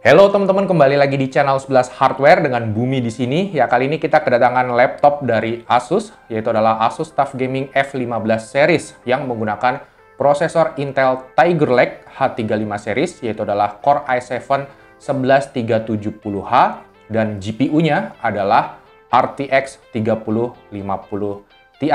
Halo teman-teman, kembali lagi di channel 11 Hardware dengan Bumi di sini. Ya, kali ini kita kedatangan laptop dari Asus, yaitu adalah Asus TUF Gaming F15 series yang menggunakan prosesor Intel Tiger Lake H35 series, yaitu adalah Core i7 11370H dan GPU-nya adalah RTX 3050 Ti.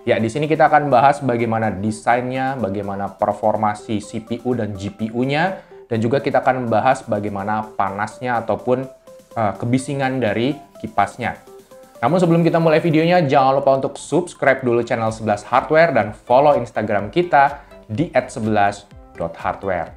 Ya, di sini kita akan bahas bagaimana desainnya, bagaimana performasi CPU dan GPU-nya, dan juga kita akan membahas bagaimana panasnya ataupun kebisingan dari kipasnya. Namun sebelum kita mulai videonya, jangan lupa untuk subscribe dulu channel 11 Hardware dan follow Instagram kita di @11.hardware.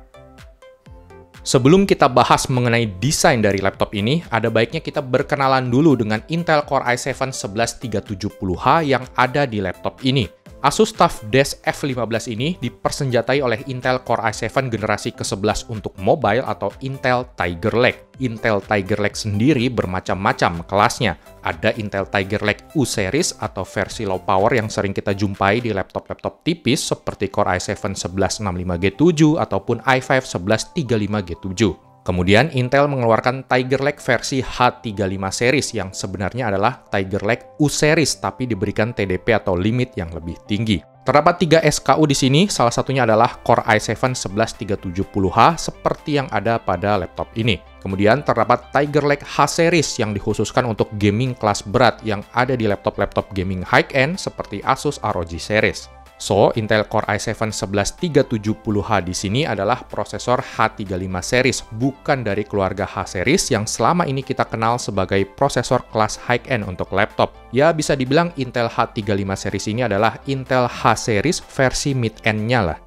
Sebelum kita bahas mengenai desain dari laptop ini, ada baiknya kita berkenalan dulu dengan Intel Core i7 11370H yang ada di laptop ini. Asus TUF F15 ini dipersenjatai oleh Intel Core i7 generasi ke-11 untuk mobile atau Intel Tiger Lake. Intel Tiger Lake sendiri bermacam-macam kelasnya. Ada Intel Tiger Lake U series atau versi low power yang sering kita jumpai di laptop-laptop tipis seperti Core i7 1165G7 ataupun i5 1135G7. Kemudian Intel mengeluarkan Tiger Lake versi H35 series yang sebenarnya adalah Tiger Lake U series tapi diberikan TDP atau limit yang lebih tinggi. Terdapat 3 SKU di sini, salah satunya adalah Core i7 11370H seperti yang ada pada laptop ini. Kemudian terdapat Tiger Lake H series yang dikhususkan untuk gaming kelas berat yang ada di laptop-laptop gaming high-end seperti Asus ROG series. So, Intel Core i7 11370H di sini adalah prosesor H35 series, bukan dari keluarga H series yang selama ini kita kenal sebagai prosesor kelas high-end untuk laptop. Ya, bisa dibilang Intel H35 series ini adalah Intel H series versi mid-end-nya lah.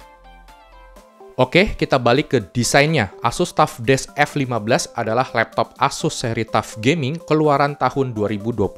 Oke, kita balik ke desainnya. Asus TUF F15 adalah laptop Asus seri TUF Gaming keluaran tahun 2021.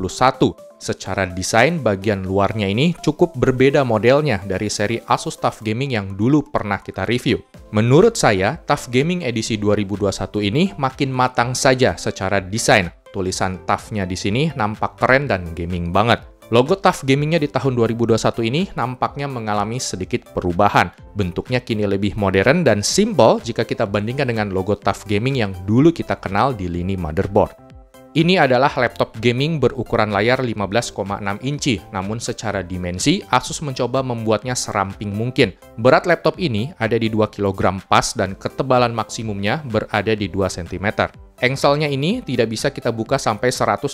Secara desain, bagian luarnya ini cukup berbeda modelnya dari seri Asus TUF Gaming yang dulu pernah kita review. Menurut saya, TUF Gaming edisi 2021 ini makin matang saja secara desain. Tulisan TUF-nya di sini nampak keren dan gaming banget. Logo TUF Gaming-nya di tahun 2021 ini nampaknya mengalami sedikit perubahan. Bentuknya kini lebih modern dan simple jika kita bandingkan dengan logo TUF Gaming yang dulu kita kenal di lini motherboard. Ini adalah laptop gaming berukuran layar 15,6 inci, namun secara dimensi, Asus mencoba membuatnya seramping mungkin. Berat laptop ini ada di 2 kg pas dan ketebalan maksimumnya berada di 2 cm. Engselnya ini tidak bisa kita buka sampai 180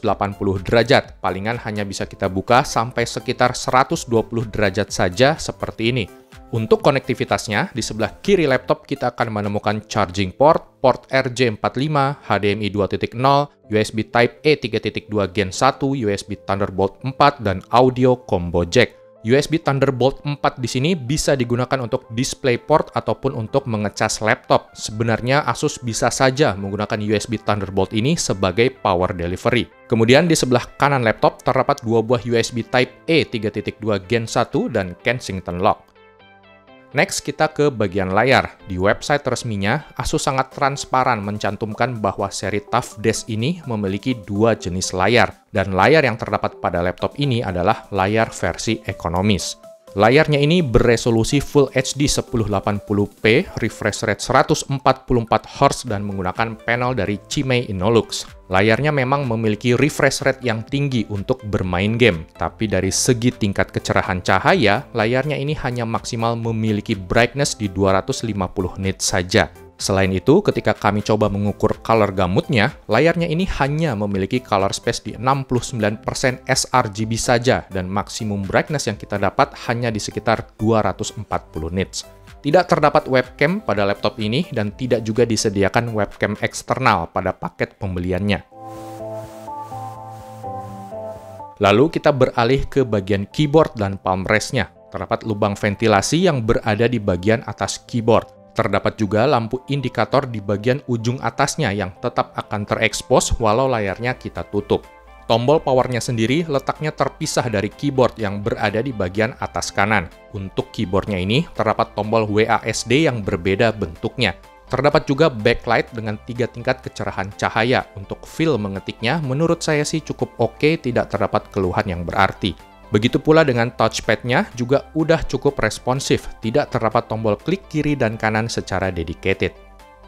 derajat, palingan hanya bisa kita buka sampai sekitar 120 derajat saja seperti ini. Untuk konektivitasnya, di sebelah kiri laptop kita akan menemukan charging port, port RJ45, HDMI 2.0, USB Type-A 3.2 Gen 1, USB Thunderbolt 4, dan audio combo jack. USB Thunderbolt 4 di sini bisa digunakan untuk DisplayPort ataupun untuk mengecas laptop. Sebenarnya Asus bisa saja menggunakan USB Thunderbolt ini sebagai power delivery. Kemudian di sebelah kanan laptop terdapat 2 buah USB Type-A 3.2 Gen 1 dan Kensington Lock. Next, kita ke bagian layar. Di website resminya, Asus sangat transparan mencantumkan bahwa seri TUF ini memiliki 2 jenis layar, dan layar yang terdapat pada laptop ini adalah layar versi ekonomis. Layarnya ini beresolusi Full HD 1080p, refresh rate 144Hz dan menggunakan panel dari Cimei Innolux. Layarnya memang memiliki refresh rate yang tinggi untuk bermain game, tapi dari segi tingkat kecerahan cahaya, layarnya ini hanya maksimal memiliki brightness di 250 nits saja. Selain itu, ketika kami coba mengukur color gamutnya, layarnya ini hanya memiliki color space di 69% sRGB saja dan maksimum brightness yang kita dapat hanya di sekitar 240 nits. Tidak terdapat webcam pada laptop ini dan tidak juga disediakan webcam eksternal pada paket pembeliannya. Lalu kita beralih ke bagian keyboard dan palm rest-nya. Terdapat lubang ventilasi yang berada di bagian atas keyboard. Terdapat juga lampu indikator di bagian ujung atasnya yang tetap akan terekspos walau layarnya kita tutup. Tombol powernya sendiri letaknya terpisah dari keyboard yang berada di bagian atas kanan. Untuk keyboardnya ini terdapat tombol WASD yang berbeda bentuknya. Terdapat juga backlight dengan 3 tingkat kecerahan cahaya. Untuk feel mengetiknya menurut saya sih cukup oke, tidak terdapat keluhan yang berarti. Begitu pula dengan touchpad-nya juga udah cukup responsif, tidak terdapat tombol klik kiri dan kanan secara dedicated.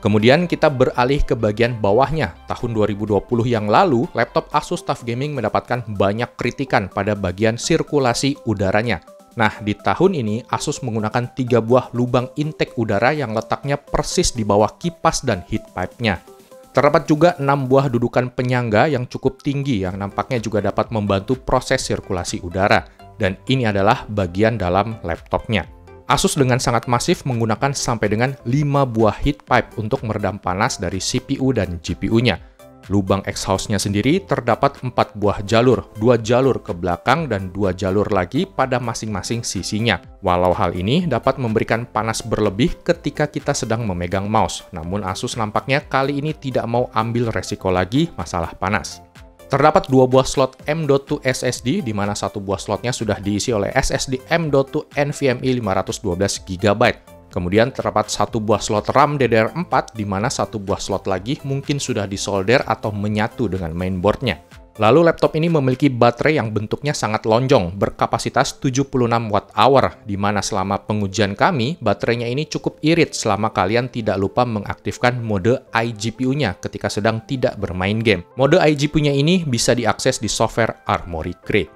Kemudian kita beralih ke bagian bawahnya. Tahun 2020 yang lalu, laptop Asus TUF Gaming mendapatkan banyak kritikan pada bagian sirkulasi udaranya. Nah, di tahun ini Asus menggunakan 3 buah lubang intake udara yang letaknya persis di bawah kipas dan heat pipe-nya. Terdapat juga 6 buah dudukan penyangga yang cukup tinggi yang nampaknya juga dapat membantu proses sirkulasi udara. Dan ini adalah bagian dalam laptopnya. Asus dengan sangat masif menggunakan sampai dengan 5 buah heat pipe untuk meredam panas dari CPU dan GPU-nya. Lubang exhaust-nya sendiri terdapat 4 buah jalur, 2 jalur ke belakang dan 2 jalur lagi pada masing-masing sisinya. Walau hal ini dapat memberikan panas berlebih ketika kita sedang memegang mouse, namun Asus nampaknya kali ini tidak mau ambil resiko lagi masalah panas. Terdapat 2 buah slot M.2 SSD, di mana 1 buah slotnya sudah diisi oleh SSD M.2 NVMe 512GB. Kemudian terdapat 1 buah slot RAM DDR4, di mana 1 buah slot lagi mungkin sudah disolder atau menyatu dengan mainboardnya. Lalu laptop ini memiliki baterai yang bentuknya sangat lonjong, berkapasitas 76 Wh, di mana selama pengujian kami, baterainya ini cukup irit selama kalian tidak lupa mengaktifkan mode iGPU-nya ketika sedang tidak bermain game. Mode iGPU-nya ini bisa diakses di software Armoury Crate.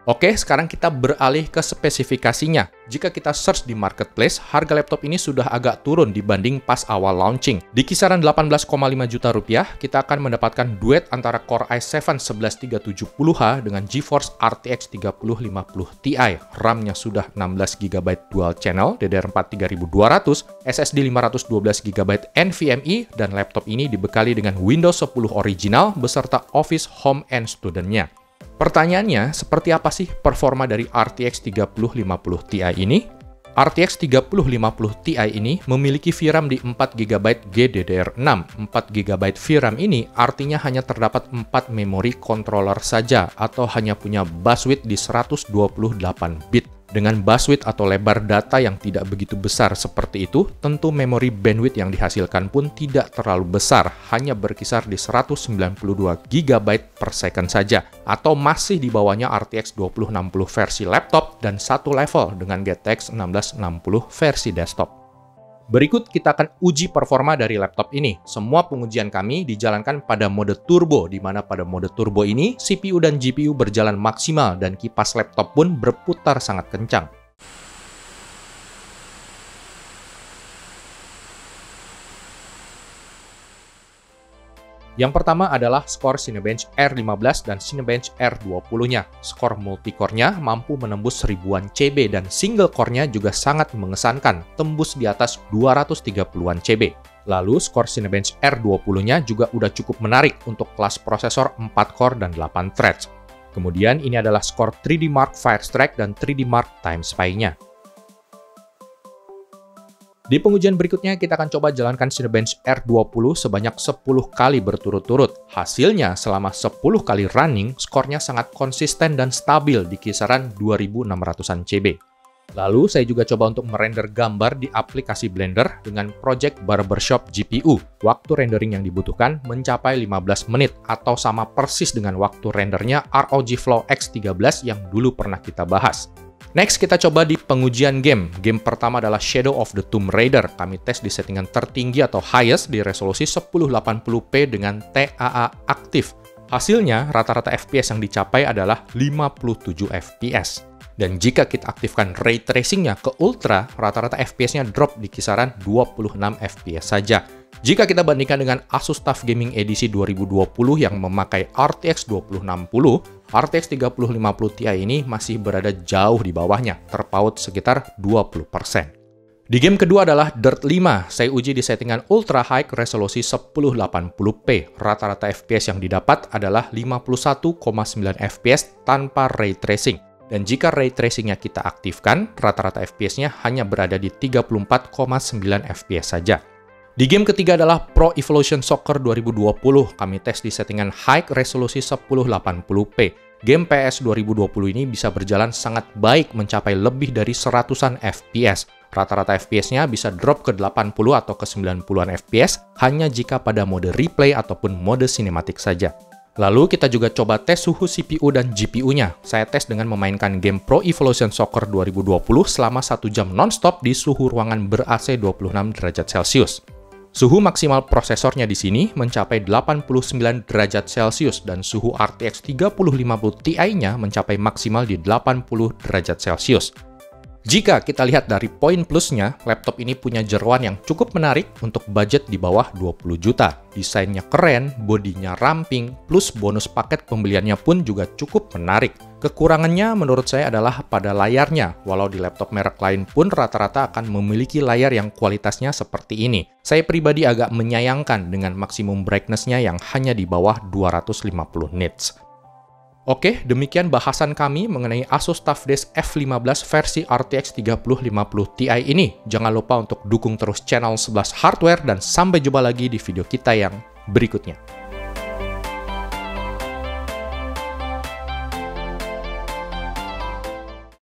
Oke, sekarang kita beralih ke spesifikasinya. Jika kita search di marketplace, harga laptop ini sudah agak turun dibanding pas awal launching. Di kisaran 18,5 juta rupiah, kita akan mendapatkan duet antara Core i7 11370H dengan GeForce RTX 3050 Ti. RAM-nya sudah 16GB dual channel, DDR4 3200, SSD 512GB NVMe, dan laptop ini dibekali dengan Windows 10 original beserta Office Home and Student-nya. Pertanyaannya, seperti apa sih performa dari RTX 3050 Ti ini? RTX 3050 Ti ini memiliki VRAM di 4GB GDDR6. 4GB VRAM ini artinya hanya terdapat 4 memori controller saja atau hanya punya buswidth di 128 bit. Dengan buswidth atau lebar data yang tidak begitu besar seperti itu, tentu memori bandwidth yang dihasilkan pun tidak terlalu besar, hanya berkisar di 192GB per second saja, atau masih di bawahnya RTX 2060 versi laptop dan satu level dengan GTX 1660 versi desktop. Berikut kita akan uji performa dari laptop ini. Semua pengujian kami dijalankan pada mode turbo, di mana pada mode turbo ini CPU dan GPU berjalan maksimal dan kipas laptop pun berputar sangat kencang. Yang pertama adalah skor Cinebench R15 dan Cinebench R20-nya. Skor multicore-nya mampu menembus ribuan CB dan single core-nya juga sangat mengesankan, tembus di atas 230-an CB. Lalu skor Cinebench R20-nya juga udah cukup menarik untuk kelas prosesor 4 core dan 8 threads. Kemudian ini adalah skor 3D Mark Firestrike dan 3D Mark Time Spy-nya. Di pengujian berikutnya, kita akan coba jalankan Cinebench R20 sebanyak 10 kali berturut-turut. Hasilnya, selama 10 kali running, skornya sangat konsisten dan stabil di kisaran 2600-an CB. Lalu, saya juga coba untuk merender gambar di aplikasi Blender dengan Project Barbershop GPU. Waktu rendering yang dibutuhkan mencapai 15 menit, atau sama persis dengan waktu rendernya ROG Flow X13 yang dulu pernah kita bahas. Next, kita coba di pengujian game. Game pertama adalah Shadow of the Tomb Raider. Kami tes di settingan tertinggi atau highest di resolusi 1080p dengan TAA aktif. Hasilnya, rata-rata FPS yang dicapai adalah 57 FPS. Dan jika kita aktifkan Ray Tracing-nya ke Ultra, rata-rata FPS-nya drop di kisaran 26 FPS saja. Jika kita bandingkan dengan Asus TUF Gaming edisi 2020 yang memakai RTX 2060, RTX 3050 Ti ini masih berada jauh di bawahnya, terpaut sekitar 20%. Di game kedua adalah Dirt 5, saya uji di settingan Ultra High resolusi 1080p. Rata-rata FPS yang didapat adalah 51,9 FPS tanpa Ray Tracing. Dan jika Ray Tracing-nya kita aktifkan, rata-rata FPS-nya hanya berada di 34,9 FPS saja. Di game ketiga adalah Pro Evolution Soccer 2020, kami tes di settingan High resolusi 1080p. Game PS 2020 ini bisa berjalan sangat baik mencapai lebih dari 100-an FPS. Rata-rata FPS-nya bisa drop ke 80 atau ke 90-an FPS hanya jika pada mode replay ataupun mode sinematik saja. Lalu kita juga coba tes suhu CPU dan GPU-nya. Saya tes dengan memainkan game Pro Evolution Soccer 2020 selama 1 jam non-stop di suhu ruangan ber-AC 26 derajat Celcius. Suhu maksimal prosesornya di sini mencapai 89 derajat Celcius dan suhu RTX 3050 Ti-nya mencapai maksimal di 80 derajat Celcius. Jika kita lihat dari poin plusnya, laptop ini punya jeroan yang cukup menarik untuk budget di bawah 20 juta. Desainnya keren, bodinya ramping, plus bonus paket pembeliannya pun juga cukup menarik. Kekurangannya menurut saya adalah pada layarnya, walau di laptop merek lain pun rata-rata akan memiliki layar yang kualitasnya seperti ini. Saya pribadi agak menyayangkan dengan maksimum brightness-nya yang hanya di bawah 250 nits. Oke, demikian bahasan kami mengenai Asus TUF Desk F15 versi RTX 3050 Ti ini. Jangan lupa untuk dukung terus channel 11 Hardware dan sampai jumpa lagi di video kita yang berikutnya.